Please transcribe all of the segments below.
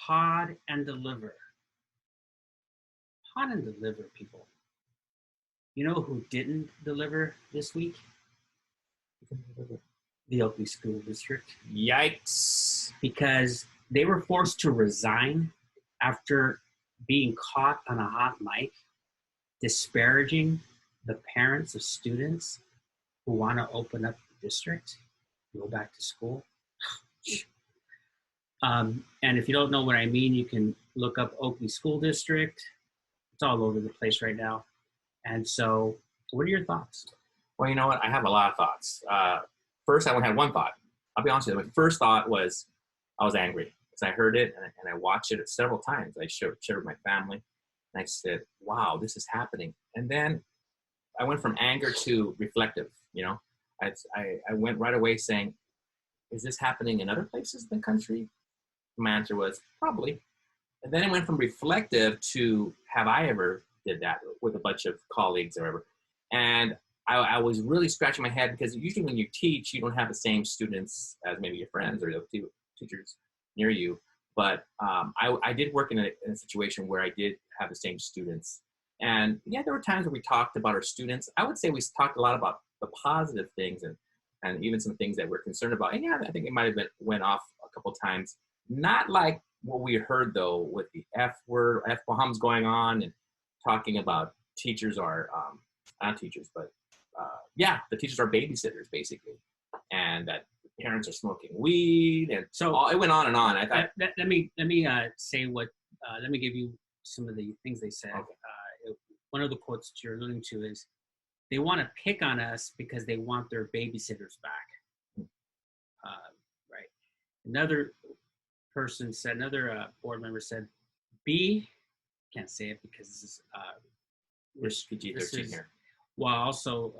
Pod and deliver. Pod and deliver, people. You know who didn't deliver this week? The Oakley School District. Yikes. Because they were forced to resign after being caught on a hot mic disparaging the parents of students who want to open up the district, go back to school. And if you don't know what I mean, you can look up Oakley School District. It's all over the place right now. And so, what are your thoughts? Well, you know what? I have a lot of thoughts. First, I only had one thought. I'll be honest with you. My first thought was I was angry because I heard it and I watched it several times. I shared with my family. And I said, wow, this is happening. And then I went from anger to reflective, you know. I went right away saying, is this happening in other places in the country? My answer was, probably. And then it went from reflective to, have I ever did that with a bunch of colleagues or whatever? And I was really scratching my head because usually when you teach, you don't have the same students as maybe your friends or the teachers near you. But I did work in a situation where I did have the same students. And yeah, there were times where we talked about our students. I would say we talked a lot about the positive things and even some things that we're concerned about. And yeah, I think it might have went off a couple times. Not like what we heard though with the F word, F bombs going on and talking about teachers are, not teachers, but yeah, the teachers are babysitters basically. And that parents are smoking weed. And so it went on and on. I thought, let me say what, let me give you some of the things they said. Okay. One of the quotes that you're alluding to is, they want to pick on us because they want their babysitters back. Right. Another person said, another board member said, can't say it because this is there's PG-13 here. Well, also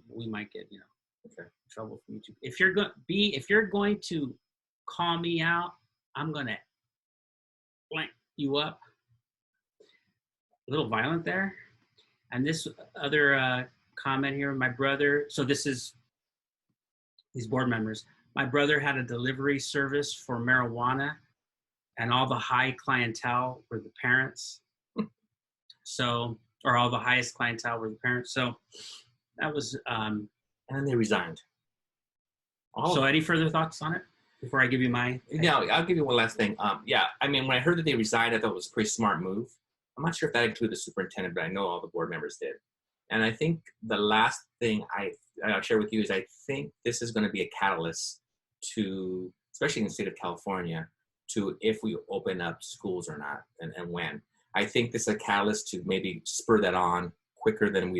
we might get trouble from YouTube. If you're going to call me out, I'm gonna blank you up. A little violent there. And this other comment here, my brother. So this is these board members. My brother had a delivery service for marijuana, and all the high clientele were the parents. So, or all the highest clientele were the parents. So that was. And then they resigned. So any further thoughts on it before I give you my? Yeah, I'll give you one last thing. Yeah, I mean, when I heard that they resigned, I thought it was a pretty smart move. I'm not sure if that included the superintendent, but I know all the board members did. And I think the last thing I'll share with you is I think this is going to be a catalyst to, especially in the state of California, to if we open up schools or not and when. I think this is a catalyst to maybe spur that on quicker than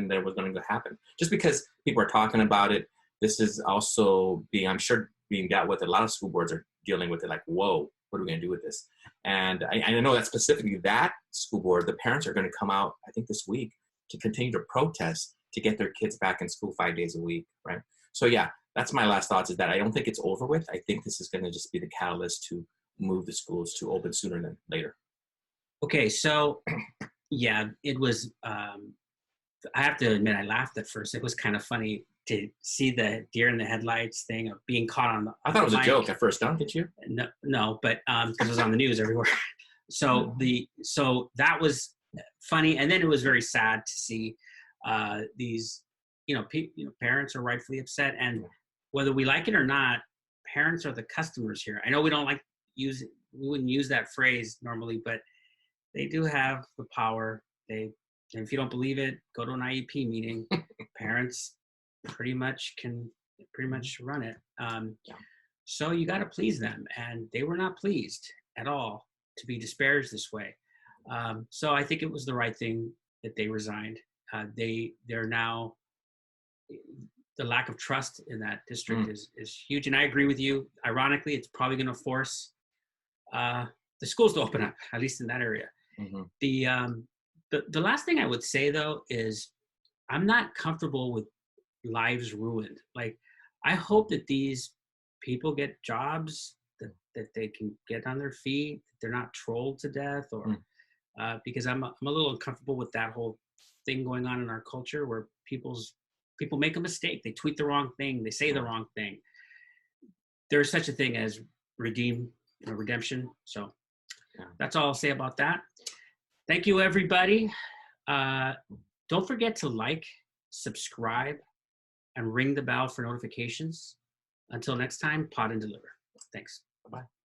there was going to happen. Just because people are talking about it, this is also I'm sure being dealt with. A lot of school boards are dealing with it like, whoa, what are we going to do with this? And I know that specifically that school board, the parents are going to come out, I think this week, to continue to protest to get their kids back in school 5 days a week, right? So yeah, that's my last thoughts, is that I don't think it's over with. I think this is going to just be the catalyst to move the schools to open sooner than later. Okay, so yeah, it was, I have to admit, I laughed at first. It was kind of funny to see the deer in the headlights thing of being caught on the I thought it was a joke at first, didn't you? No, but because it was on the news everywhere. So that was funny, and then it was very sad to see these, parents are rightfully upset, and whether we like it or not, parents are the customers here. I know we don't we wouldn't use that phrase normally, but they do have the power. And if you don't believe it, go to an IEP meeting. Parents pretty much run it. So you got to please them, and they were not pleased at all to be disparaged this way. So I think it was the right thing that they resigned. They're now, the lack of trust in that district is huge, and I agree with you. Ironically, it's probably going to force the schools to open up, at least in that area. Mm-hmm. The last thing I would say though is I'm not comfortable with lives ruined. Like, I hope that these people get jobs, that they can get on their feet, that they're not trolled to death, or because I'm a little uncomfortable with that whole thing going on in our culture where people make a mistake, they tweet the wrong thing, they say the wrong thing. There's such a thing as redemption. So That's all I'll say about that. Thank you, everybody. Don't forget to like, subscribe, and ring the bell for notifications. Until next time, pod and deliver. Thanks. Bye-bye.